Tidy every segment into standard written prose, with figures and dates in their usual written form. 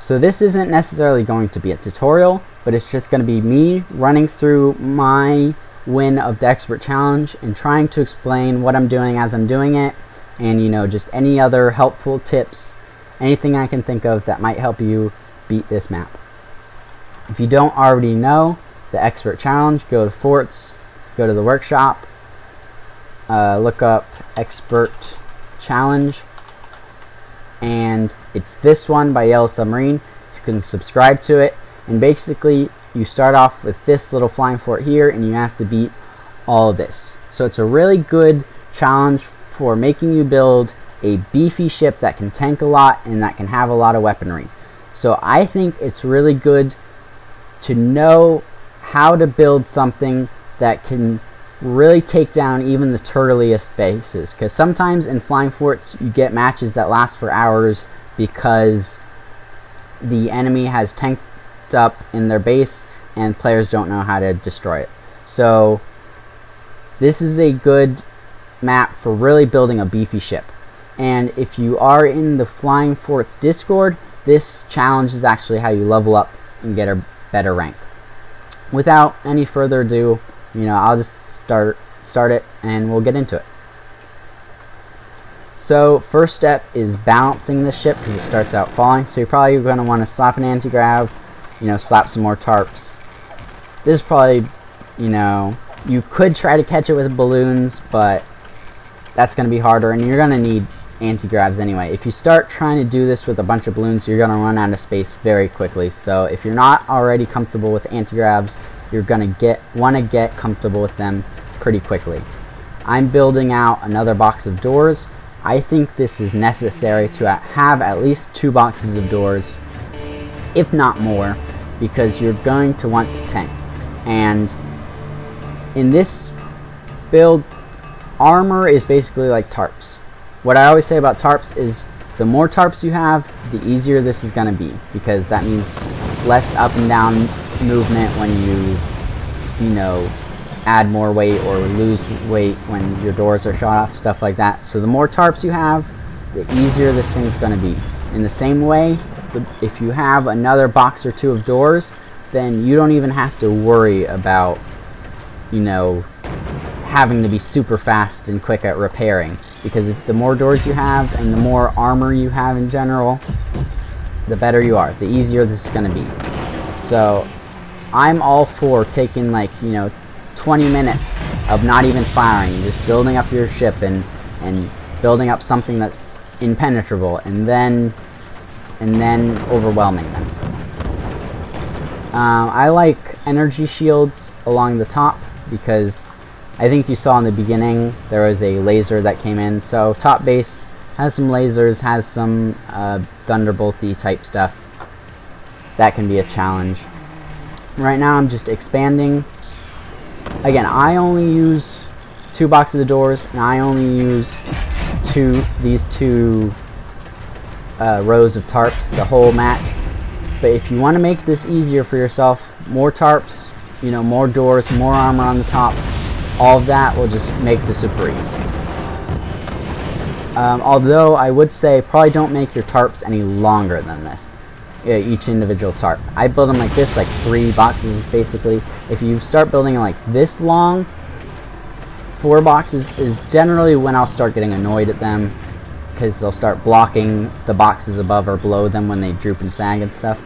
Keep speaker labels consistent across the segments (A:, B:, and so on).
A: So this isn't necessarily going to be a tutorial, but it's just going to be me running through my win of the expert challenge and trying to explain what I'm doing as I'm doing it, and just any other helpful tips, anything I can think of that might help you beat this map. If you don't already know the expert challenge, go to Forts, go to the workshop, look up expert challenge, and it's this one by Yellow Submarine. You can subscribe to it, and basically you start off with this little flying fort here, and you have to beat all of this. So it's a really good challenge for making you build a beefy ship that can tank a lot and that can have a lot of weaponry. So I think it's really good to know how to build something that can really take down even the turtliest bases, because sometimes in flying forts you get matches that last for hours because the enemy has tanked up in their base and players don't know how to destroy it. So this is a good map for really building a beefy ship. And if you are in the Flying Forts Discord, this challenge is actually how you level up and get a better rank. Without any further ado, I'll just start it and we'll get into it. So first step is balancing the ship because it starts out falling. So you're probably going to want to slap an anti-grav, slap some more tarps. This is probably, you could try to catch it with balloons, but that's going to be harder, and you're going to need anti-gravs anyway. If you start trying to do this with a bunch of balloons, you're going to run out of space very quickly. So if you're not already comfortable with anti-gravs, you're going to want to get comfortable with them pretty quickly. I'm building out another box of doors. I think this is necessary to have at least 2 boxes of doors, if not more, because you're going to want to tank. And in this build, armor is basically like tarps. What I always say about tarps is the more tarps you have, the easier this is going to be, because that means less up and down movement when you add more weight or lose weight when your doors are shot off, stuff like that. So the more tarps you have, the easier this thing's going to be. In the same way, if you have another box or 2 of doors, then you don't even have to worry about having to be super fast and quick at repairing, because if the more doors you have and the more armor you have in general, the better you are, the easier this is going to be. So I'm all for taking 20 minutes of not even firing, just building up your ship and building up something that's impenetrable, and then overwhelming them. I like energy shields along the top because I think you saw in the beginning there was a laser that came in. So top base has some lasers, has some thunderbolty type stuff. That can be a challenge. Right now I'm just expanding. Again, I only use 2 boxes of doors, and I only use these two rows of tarps the whole match. But if you want to make this easier for yourself, more tarps, more doors, more armor on the top, all of that will just make this a breeze. Although I would say probably don't make your tarps any longer than this. Each individual tarp. I build them like this, like 3 boxes basically. If you start building them like this long, 4 boxes is generally when I'll start getting annoyed at them, because they'll start blocking the boxes above or below them when they droop and sag and stuff.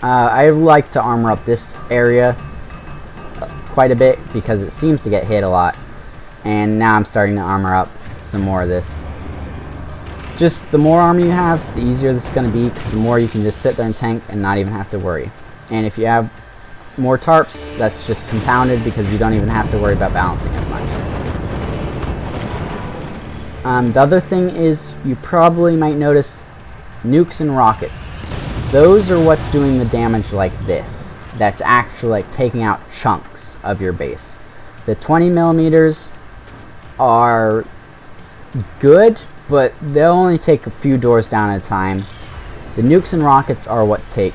A: I like to armor up this area quite a bit because it seems to get hit a lot, and now I'm starting to armor up some more of this. Just the more armor you have, the easier this is going to be, because the more you can just sit there and tank and not even have to worry. And if you have more tarps, that's just compounded because you don't even have to worry about balancing as much. The other thing is, you probably might notice nukes and rockets. Those are what's doing the damage like this. That's actually taking out chunks of your base. The 20 millimeters are good, but they'll only take a few doors down at a time. The nukes and rockets are what take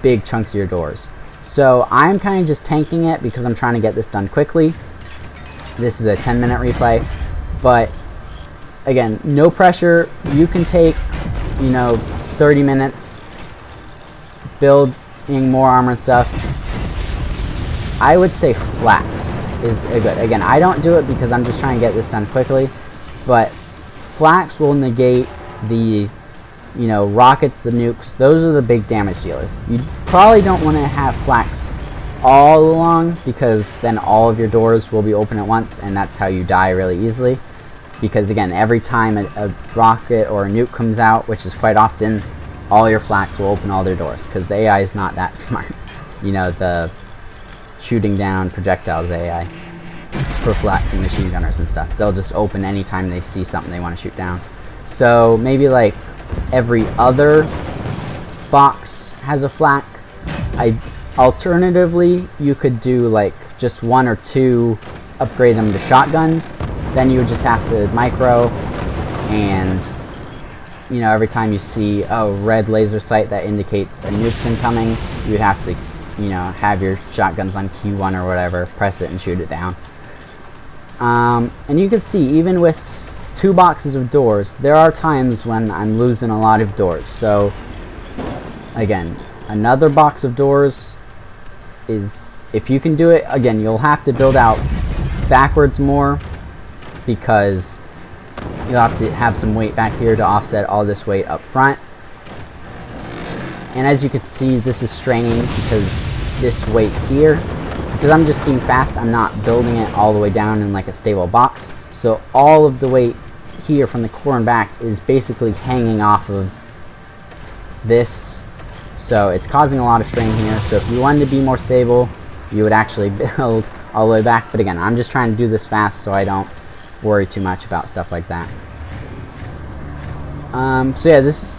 A: big chunks of your doors. So I'm kind of just tanking it because I'm trying to get this done quickly. This is a 10-minute replay, but again, no pressure. You can take 30 minutes building more armor and stuff, I would say flax is a good. Again, I don't do it because I'm just trying to get this done quickly, but flax will negate the, you know, rockets, the nukes. Those are the big damage dealers. You probably don't want to have flax all along, because then all of your doors will be open at once, and that's how you die really easily. Because again, every time a rocket or a nuke comes out, which is quite often, all your flax will open all their doors, because the AI is not that smart. You know, the shooting down projectiles AI for flax and machine gunners and stuff, they'll just open anytime they see something they want to shoot down. So maybe like every other box has a flak. Alternatively, you could do like just 1 or 2, upgrade them to shotguns. Then you would just have to micro, and you know, every time you see a red laser sight that indicates a nuke's incoming, you would have to, you know, have your shotguns on Q1 or whatever, press it and shoot it down. And you can see, even with 2 boxes of doors, there are times when I'm losing a lot of doors. So again, another box of doors is, if you can do it, again, you'll have to build out backwards more, because you'll have to have some weight back here to offset all this weight up front. And as you can see, this is straining because this weight here, because I'm just being fast, I'm not building it all the way down in like a stable box. So all of the weight here from the core and back is basically hanging off of this. So it's causing a lot of strain here. So if you wanted to be more stable, you would actually build all the way back. But again, I'm just trying to do this fast so I don't worry too much about stuff like that. So yeah, this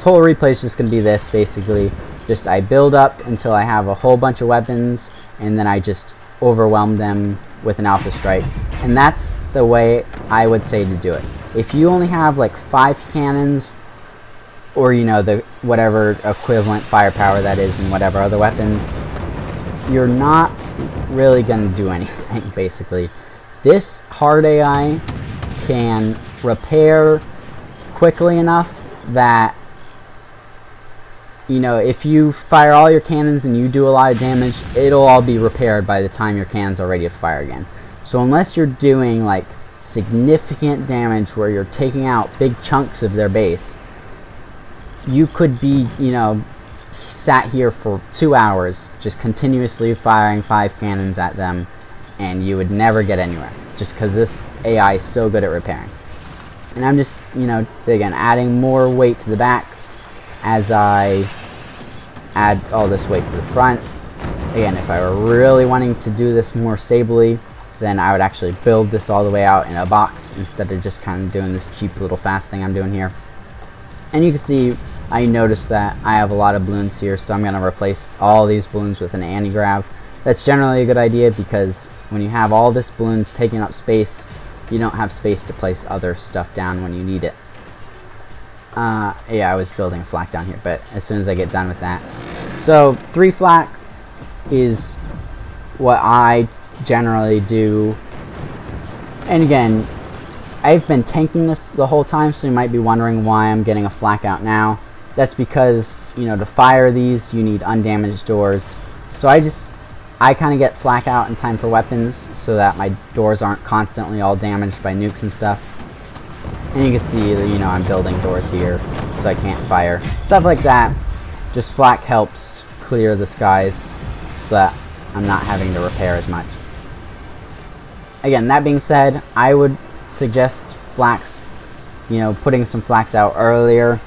A: whole replay is just going to be this, basically. Just I build up until I have a whole bunch of weapons, and then I just overwhelm them with an alpha strike. And that's the way I would say to do it. If you only have like 5 cannons, or you know, the whatever equivalent firepower that is in whatever other weapons, you're not really going to do anything, basically. This hard AI can repair quickly enough that, you know, if you fire all your cannons and you do a lot of damage, it'll all be repaired by the time your cannons are ready to fire again. So unless you're doing like significant damage where you're taking out big chunks of their base, you could be, you know, sat here for 2 hours just continuously firing 5 cannons at them, and you would never get anywhere, just because this AI is so good at repairing. And I'm just, you know, again, adding more weight to the back as I add all this weight to the front. Again, if I were really wanting to do this more stably, then I would actually build this all the way out in a box instead of just kind of doing this cheap little fast thing I'm doing here. And you can see, I noticed that I have a lot of balloons here, so I'm going to replace all these balloons with an anti-grav. That's generally a good idea, because when you have all this balloons taking up space, you don't have space to place other stuff down when you need it. Yeah, I was building a flak down here, but as soon as I get done with that. So 3 flak is what I generally do. And again, I've been tanking this the whole time, so you might be wondering why I'm getting a flak out now. That's because, you know, to fire these, you need undamaged doors. So I kind of get flak out in time for weapons, so that my doors aren't constantly all damaged by nukes and stuff. And you can see that, you know, I'm building doors here, so I can't fire. Stuff like that. Just flak helps clear the skies, so that I'm not having to repair as much. Again, that being said, I would suggest flax, you know, putting some flax out earlier.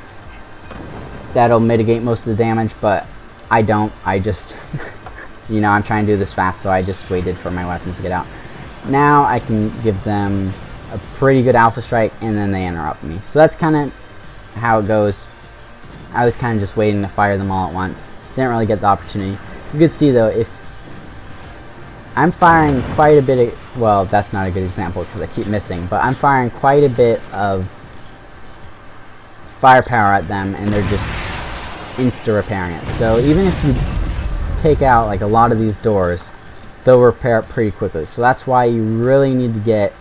A: That'll mitigate most of the damage, but I don't. I just, you know, I'm trying to do this fast, so I just waited for my weapons to get out. Now I can give them a pretty good alpha strike, and then they interrupt me. So that's kind of how it goes. I was kind of just waiting to fire them all at once. Didn't really get the opportunity. You could see though, if I'm firing quite a bit of, well, that's not a good example because I keep missing, but I'm firing quite a bit of firepower at them, and they're just insta repairing it. So even if you take out like a lot of these doors, they'll repair it pretty quickly. So that's why you really need to get,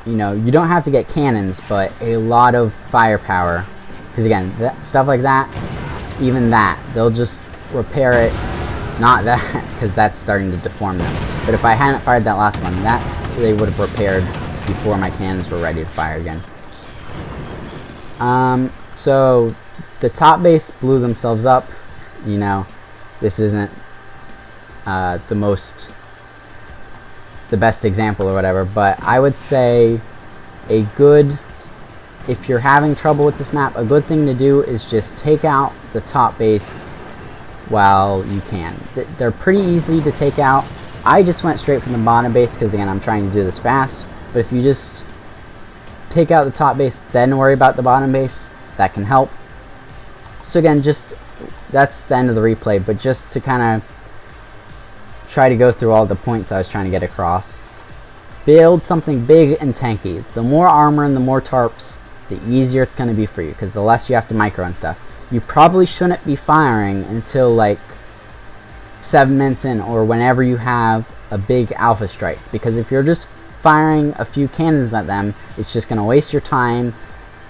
A: you know, you don't have to get cannons, but a lot of firepower, because again, stuff like that even that, they'll just repair it. Not that, because that's starting to deform them. But if I hadn't fired that last one, that they would have repaired before my cannons were ready to fire again. So the top base blew themselves up. You know, this isn't the best example or whatever, but I would say if you're having trouble with this map, a good thing to do is just take out the top base while you can. They're pretty easy to take out. I just went straight from the bottom base because, again, I'm trying to do this fast. But if you just take out the top base, then worry about the bottom base, that can help. So again, that's the end of the replay, but just to kind of try to go through all the points I was trying to get across. Build something big and tanky. The more armor and the more tarps, the easier it's going to be for you, because the less you have to micro and stuff. You probably shouldn't be firing until like 7 minutes in, or whenever you have a big alpha strike, because if you're just firing a few cannons at them, it's just going to waste your time.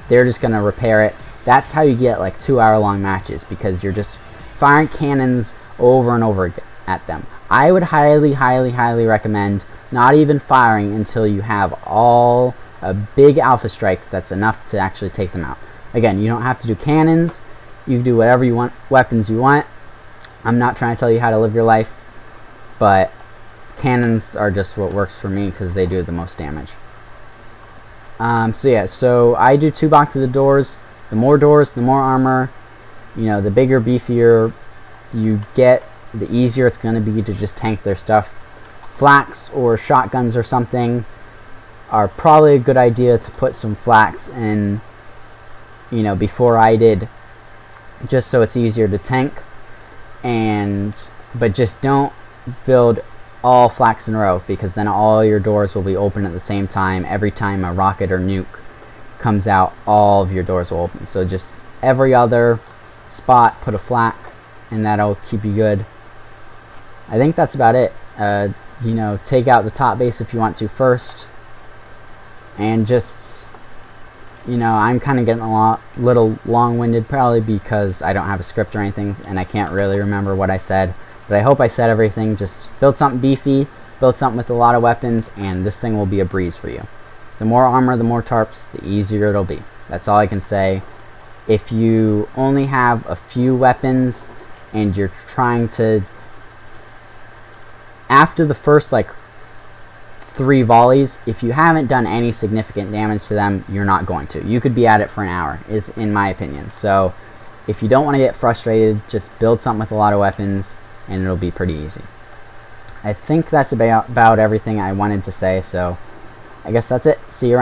A: They're just going to repair it. That's how you get like 2-hour-long matches, because you're just firing cannons over and over at them. I would highly recommend not even firing until you have a big alpha strike that's enough to actually take them out. Again, you don't have to do cannons. You can do whatever you want, weapons you want. I'm not trying to tell you how to live your life, but cannons are just what works for me because they do the most damage. So yeah, so I do 2 boxes of doors. The more doors, the more armor. You know, the bigger, beefier you get, the easier it's going to be to just tank their stuff. Flaks or shotguns or something are probably a good idea to put some flaks in, you know, before I did, just so it's easier to tank. But just don't build all flaks in a row, because then all your doors will be open at the same time. Every time a rocket or nuke comes out, all of your doors will open. So just every other spot put a flak, and that'll keep you good. I think that's about it. You know, take out the top base if you want to first, and just, you know, I'm kind of getting a little long-winded, probably because I don't have a script or anything and I can't really remember what I said, but I hope I said everything. Just build something beefy, build something with a lot of weapons, and this thing will be a breeze for you. The more armor, the more tarps, the easier it'll be. That's all I can say. If you only have a few weapons and you're trying to, after the first like 3 volleys, if you haven't done any significant damage to them, you're not going to. You could be at it for an hour, is in my opinion. So if you don't want to get frustrated, just build something with a lot of weapons and it'll be pretty easy. I think that's about everything I wanted to say, so I guess that's it. See you around.